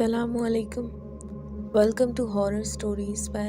Assalamu alaikum. Welcome to Horror Stories by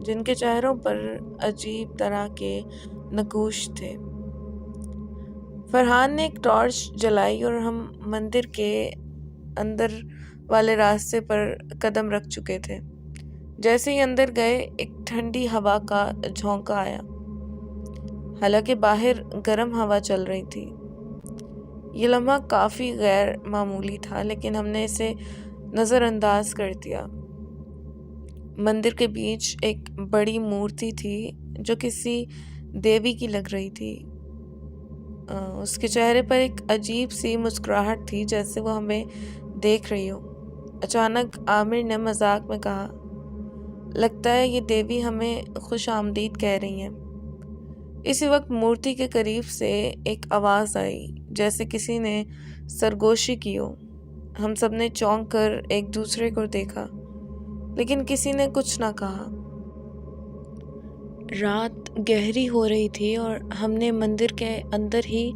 جن کے چہروں پر عجیب طرح کے نقوش تھے۔ فرحان نے ایک ٹارچ جلائی اور ہم مندر کے اندر والے راستے پر قدم رکھ چکے تھے۔ جیسے ہی اندر گئے ایک ٹھنڈی ہوا کا جھونکا آیا، حالانکہ باہر گرم ہوا چل رہی تھی۔ یہ لمحہ کافی غیر معمولی تھا، لیکن ہم نے اسے نظر انداز کر دیا۔ مندر کے بیچ ایک بڑی مورتی تھی جو کسی دیوی کی لگ رہی تھی۔ اس کے چہرے پر ایک عجیب سی مسکراہٹ تھی، جیسے وہ ہمیں دیکھ رہی ہو۔ اچانک عامر نے مذاق میں کہا، لگتا ہے یہ دیوی ہمیں خوش آمدید کہہ رہی ہیں۔ اسی وقت مورتی کے قریب سے ایک آواز آئی، جیسے کسی نے سرگوشی کی ہو۔ ہم سب نے چونک کر ایک دوسرے کو دیکھا، لیکن کسی نے کچھ نہ کہا۔ رات گہری ہو رہی تھی اور ہم نے مندر کے اندر ہی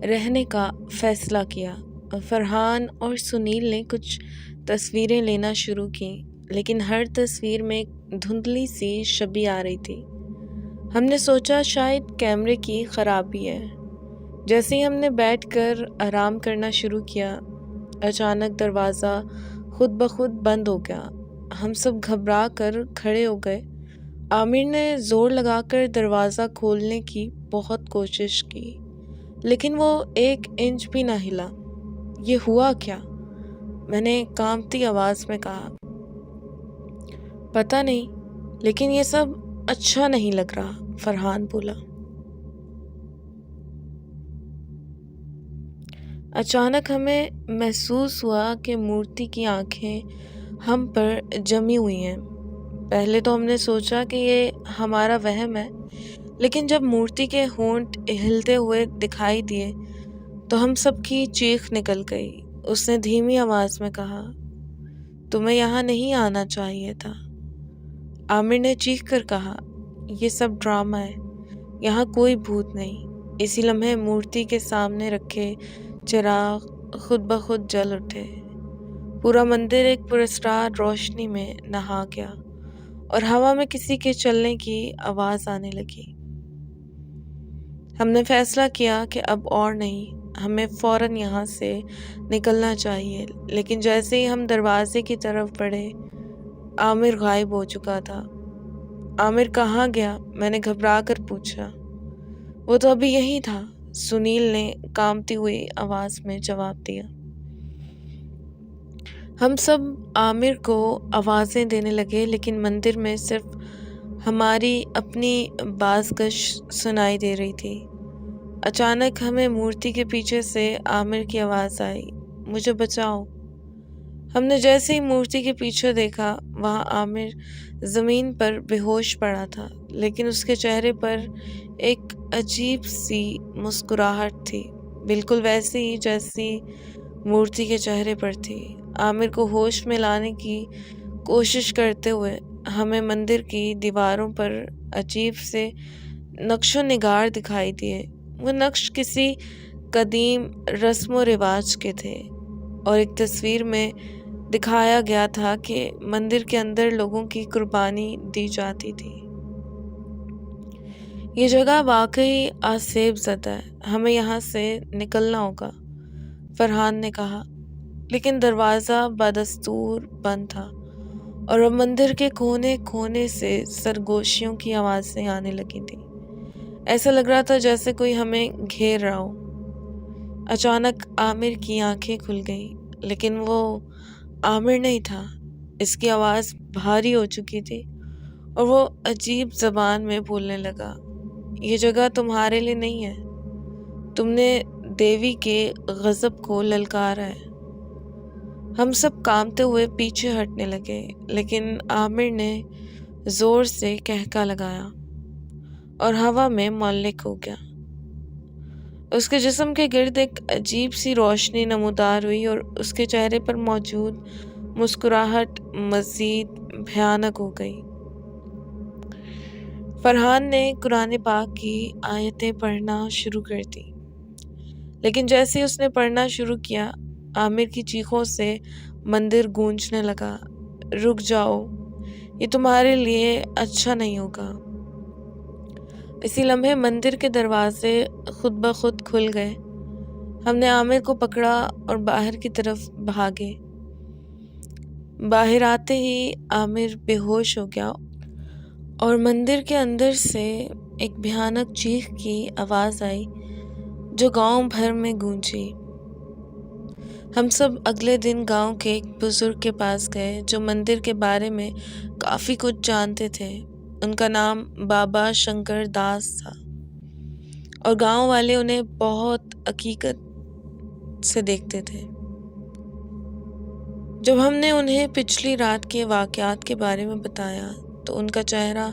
رہنے کا فیصلہ کیا۔ فرحان اور سنیل نے کچھ تصویریں لینا شروع کیں، لیکن ہر تصویر میں ایک دھندلی سی شبیہ آ رہی تھی۔ ہم نے سوچا شاید کیمرے کی خرابی ہے۔ جیسے ہی ہم نے بیٹھ کر آرام کرنا شروع کیا، اچانک دروازہ خود بخود بند ہو گیا۔ ہم سب گھبرا کر کھڑے ہو گئے۔ عامر نے زور لگا کر دروازہ کھولنے کی بہت کوشش کی، لیکن وہ 1 انچ بھی نہ ہلا۔ یہ ہوا کیا؟ میں نے کانپتی آواز میں کہا۔ پتہ نہیں، لیکن یہ سب اچھا نہیں لگ رہا، فرحان بولا۔ اچانک ہمیں محسوس ہوا کہ مورتی کی آنکھیں ہم پر جمی ہوئی ہیں۔ پہلے تو ہم نے سوچا کہ یہ ہمارا وہم ہے، لیکن جب مورتی کے ہونٹ ہلتے ہوئے دکھائی دیے تو ہم سب کی چیخ نکل گئی۔ اس نے دھیمی آواز میں کہا، تمہیں یہاں نہیں آنا چاہیے تھا۔ عامر نے چیخ کر کہا، یہ سب ڈرامہ ہے، یہاں کوئی بھوت نہیں۔ اسی لمحے مورتی کے سامنے رکھے چراغ خود بخود جل اٹھے۔ پورا مندر ایک پراسرار روشنی میں نہا گیا اور ہوا میں کسی کے چلنے کی آواز آنے لگی۔ ہم نے فیصلہ کیا کہ اب اور نہیں، ہمیں فوراً یہاں سے نکلنا چاہیے، لیکن جیسے ہی ہم دروازے کی طرف بڑھے، عامر غائب ہو چکا تھا۔ عامر کہاں گیا؟ میں نے گھبرا کر پوچھا۔ وہ تو ابھی یہی تھا، سنیل نے کانپتی ہوئی آواز میں جواب دیا۔ ہم سب عامر کو آوازیں دینے لگے، لیکن مندر میں صرف ہماری اپنی بازگش سنائی دے رہی تھی۔ اچانک ہمیں مورتی کے پیچھے سے عامر کی آواز آئی، مجھے بچاؤ۔ ہم نے جیسے ہی مورتی کے پیچھے دیکھا، وہاں عامر زمین پر بے ہوش پڑا تھا، لیکن اس کے چہرے پر ایک عجیب سی مسکراہٹ تھی، بالکل ویسی ہی جیسی مورتی کے چہرے پر تھی۔ عامر کو ہوش میں لانے کی کوشش کرتے ہوئے ہمیں مندر کی دیواروں پر عجیب سے نقش و نگار دکھائی دیے۔ وہ نقش کسی قدیم رسم و رواج کے تھے، اور ایک تصویر میں دکھایا گیا تھا کہ مندر کے اندر لوگوں کی قربانی دی جاتی تھی۔ یہ جگہ واقعی آسیب زدہ ہے، ہمیں یہاں سے نکلنا ہوگا، فرحان نے کہا، لیکن دروازہ بدستور بند تھا اور اب مندر کے کونے کونے سے سرگوشیوں کی آوازیں آنے لگی تھیں۔ ایسا لگ رہا تھا جیسے کوئی ہمیں گھیر رہا ہو۔ اچانک عامر کی آنکھیں کھل گئیں، لیکن وہ عامر نہیں تھا۔ اس کی آواز بھاری ہو چکی تھی اور وہ عجیب زبان میں بولنے لگا، یہ جگہ تمہارے لیے نہیں ہے، تم نے دیوی کے غضب کو للکارا ہے۔ ہم سب کانپتے ہوئے پیچھے ہٹنے لگے، لیکن عامر نے زور سے کہکا لگایا اور ہوا میں معلق ہو گیا۔ اس کے جسم کے گرد ایک عجیب سی روشنی نمودار ہوئی اور اس کے چہرے پر موجود مسکراہٹ مزید بھیانک ہو گئی۔ فرحان نے قرآن پاک کی آیتیں پڑھنا شروع کر دی، لیکن جیسے اس نے پڑھنا شروع کیا، عامر کی چیخوں سے مندر گونجنے لگا، رک جاؤ، یہ تمہارے لیے اچھا نہیں ہوگا۔ اسی لمحے مندر کے دروازے خود بخود کھل گئے۔ ہم نے عامر کو پکڑا اور باہر کی طرف بھاگے۔ باہر آتے ہی عامر بے ہوش ہو گیا اور مندر کے اندر سے ایک بھیانک چیخ کی آواز آئی جو گاؤں بھر میں گونجی۔ ہم سب اگلے دن گاؤں کے ایک بزرگ کے پاس گئے جو مندر کے بارے میں کافی کچھ جانتے تھے۔ ان کا نام بابا شنکر داس تھا اور گاؤں والے انہیں بہت عقیدت سے دیکھتے تھے۔ جب ہم نے انہیں پچھلی رات کے واقعات کے بارے میں بتایا تو ان کا چہرہ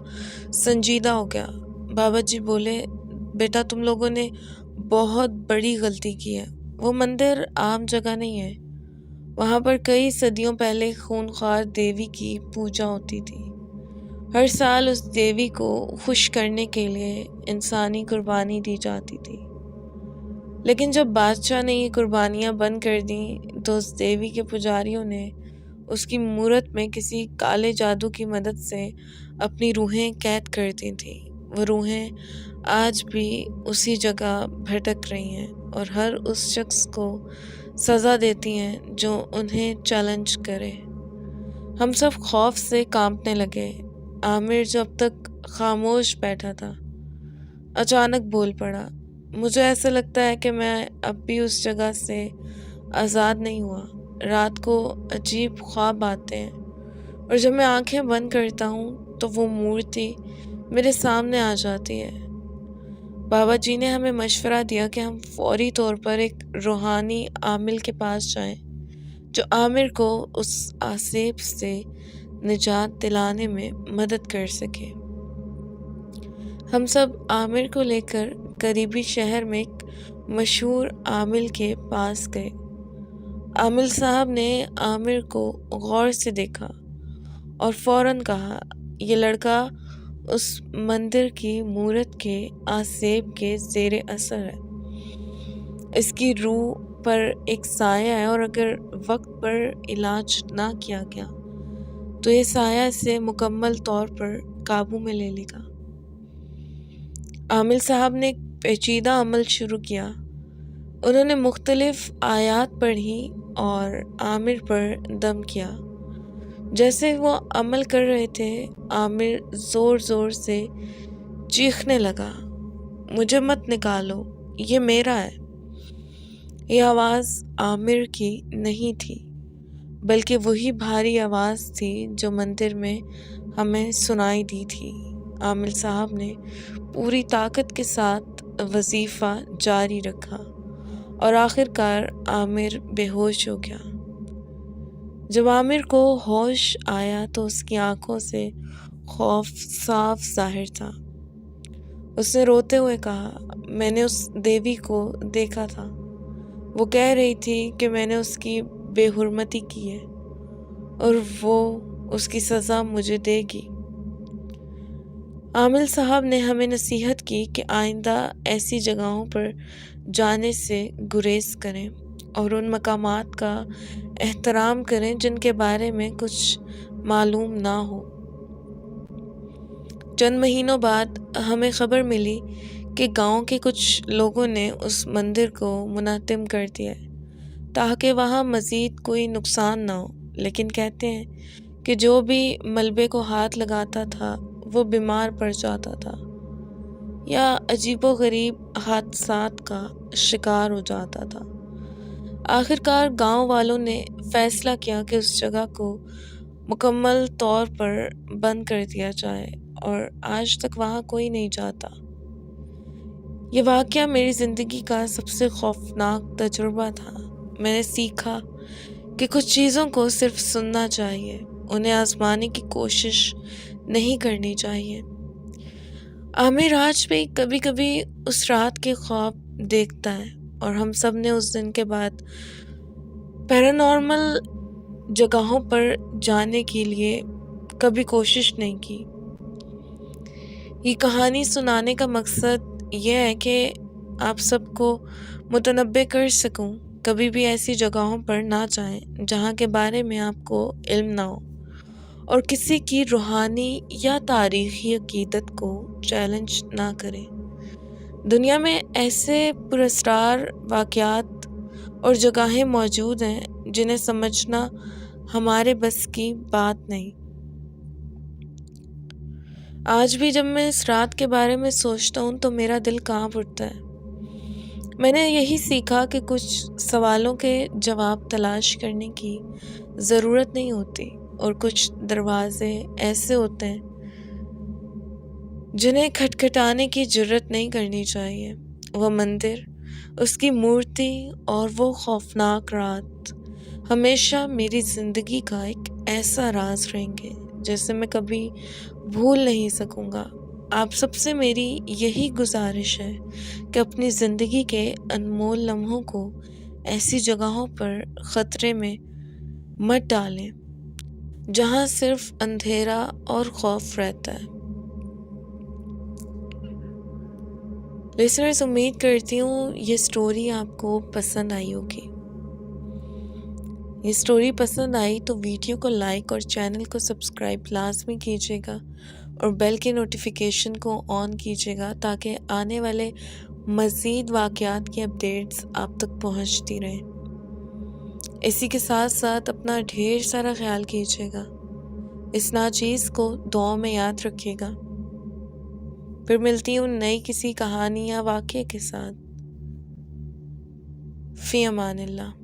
سنجیدہ ہو گیا۔ بابا جی بولے، بیٹا تم لوگوں نے بہت بڑی غلطی کی ہے۔ وہ مندر عام جگہ نہیں ہے۔ وہاں پر کئی صدیوں پہلے خونخوار دیوی کی پوجا ہوتی تھی۔ ہر سال اس دیوی کو خوش کرنے کے لیے انسانی قربانی دی جاتی تھی، لیکن جب بادشاہ نے یہ قربانیاں بند کر دیں تو اس دیوی کے پجاریوں نے اس کی مورت میں کسی کالے جادو کی مدد سے اپنی روحیں قید کر دی تھیں۔ وہ روحیں آج بھی اسی جگہ بھٹک رہی ہیں اور ہر اس شخص کو سزا دیتی ہیں جو انہیں چیلنج کرے۔ ہم سب خوف سے کانپنے لگے۔ عامر جو اب تک خاموش بیٹھا تھا اچانک بول پڑا، مجھے ایسا لگتا ہے کہ میں اب بھی اس جگہ سے آزاد نہیں ہوا۔ رات کو عجیب خواب آتے ہیں اور جب میں آنکھیں بند کرتا ہوں تو وہ مورتی میرے سامنے آ جاتی ہے۔ بابا جی نے ہمیں مشورہ دیا کہ ہم فوری طور پر ایک روحانی عامل کے پاس جائیں جو عامر کو اس آسیب سے نجات دلانے میں مدد کر سکے۔ ہم سب عامر کو لے کر قریبی شہر میں ایک مشہور عامل کے پاس گئے۔ عامل صاحب نے عامر کو غور سے دیکھا اور فوراً کہا، یہ لڑکا اس مندر کی مورت کے آسیب کے زیر اثر ہے۔ اس کی روح پر ایک سایہ ہے اور اگر وقت پر علاج نہ کیا گیا تو یہ سایہ اسے مکمل طور پر قابو میں لے لے گا۔ عامل صاحب نے ایک پیچیدہ عمل شروع کیا۔ انہوں نے مختلف آیات پڑھی اور عامر پر دم کیا۔ جیسے وہ عمل کر رہے تھے عامر زور زور سے چیخنے لگا، مجھے مت نکالو، یہ میرا ہے۔ یہ آواز عامر کی نہیں تھی بلکہ وہی بھاری آواز تھی جو مندر میں ہمیں سنائی دی تھی۔ عامل صاحب نے پوری طاقت کے ساتھ وظیفہ جاری رکھا اور آخر کار عامر بے ہوش ہو گیا۔ جب عامر کو ہوش آیا تو اس کی آنکھوں سے خوف صاف ظاہر تھا۔ اس نے روتے ہوئے کہا، میں نے اس دیوی کو دیکھا تھا، وہ کہہ رہی تھی کہ میں نے اس کی بے حرمتی کی ہے اور وہ اس کی سزا مجھے دے گی۔ عامل صاحب نے ہمیں نصیحت کی کہ آئندہ ایسی جگہوں پر جانے سے گریز کریں اور ان مقامات کا احترام کریں جن کے بارے میں کچھ معلوم نہ ہو۔ چند مہینوں بعد ہمیں خبر ملی کہ گاؤں کے کچھ لوگوں نے اس مندر کو منہدم کر دیا ہے تاکہ وہاں مزید کوئی نقصان نہ ہو، لیکن کہتے ہیں کہ جو بھی ملبے کو ہاتھ لگاتا تھا وہ بیمار پڑ جاتا تھا یا عجیب و غریب حادثات کا شکار ہو جاتا تھا۔ آخر کار گاؤں والوں نے فیصلہ کیا کہ اس جگہ کو مکمل طور پر بند کر دیا جائے اور آج تک وہاں کوئی نہیں جاتا۔ یہ واقعہ میری زندگی کا سب سے خوفناک تجربہ تھا۔ میں نے سیکھا کہ کچھ چیزوں کو صرف سننا چاہیے، انہیں آزمانے کی کوشش نہیں کرنی چاہیے۔ عامر آج بھی کبھی کبھی اس رات کے خواب دیکھتا ہے اور ہم سب نے اس دن کے بعد پیرانارمل جگہوں پر جانے کے لیے کبھی کوشش نہیں کی۔ یہ کہانی سنانے کا مقصد یہ ہے کہ آپ سب کو متنبع کر سکوں، کبھی بھی ایسی جگہوں پر نہ جائیں جہاں کے بارے میں آپ کو علم نہ ہو اور کسی کی روحانی یا تاریخی عقیدت کو چیلنج نہ کریں۔ دنیا میں ایسے پراسرار واقعات اور جگہیں موجود ہیں جنہیں سمجھنا ہمارے بس کی بات نہیں۔ آج بھی جب میں اس رات کے بارے میں سوچتا ہوں تو میرا دل کانپ اٹھتا ہے۔ میں نے یہی سیکھا کہ کچھ سوالوں کے جواب تلاش کرنے کی ضرورت نہیں ہوتی، اور کچھ دروازے ایسے ہوتے ہیں جنہیں کھٹکھٹانے کی جرت نہیں کرنی چاہیے۔ وہ مندر، اس کی مورتی اور وہ خوفناک رات ہمیشہ میری زندگی کا ایک ایسا راز رہیں گے جسے میں کبھی بھول نہیں سکوں گا۔ آپ سب سے میری یہی گزارش ہے کہ اپنی زندگی کے انمول لمحوں کو ایسی جگہوں پر خطرے میں مت ڈالیں جہاں صرف اندھیرا اور خوف رہتا ہے۔ لسنرز، امید کرتی ہوں یہ سٹوری آپ کو پسند آئی ہوگی۔ یہ سٹوری پسند آئی تو ویڈیو کو لائک اور چینل کو سبسکرائب لازمی کیجیے گا، اور بیل کے نوٹیفیکیشن کو آن کیجیے گا تاکہ آنے والے مزید واقعات کی اپڈیٹس آپ تک پہنچتی رہیں۔ اسی کے ساتھ ساتھ اپنا ڈھیر سارا خیال کیجیے گا۔ اس ناچیز کو دعاؤں میں یاد رکھیے گا۔ پھر ملتی ہوں نئی کسی کہانی یا واقعے کے ساتھ۔ فی امان اللہ۔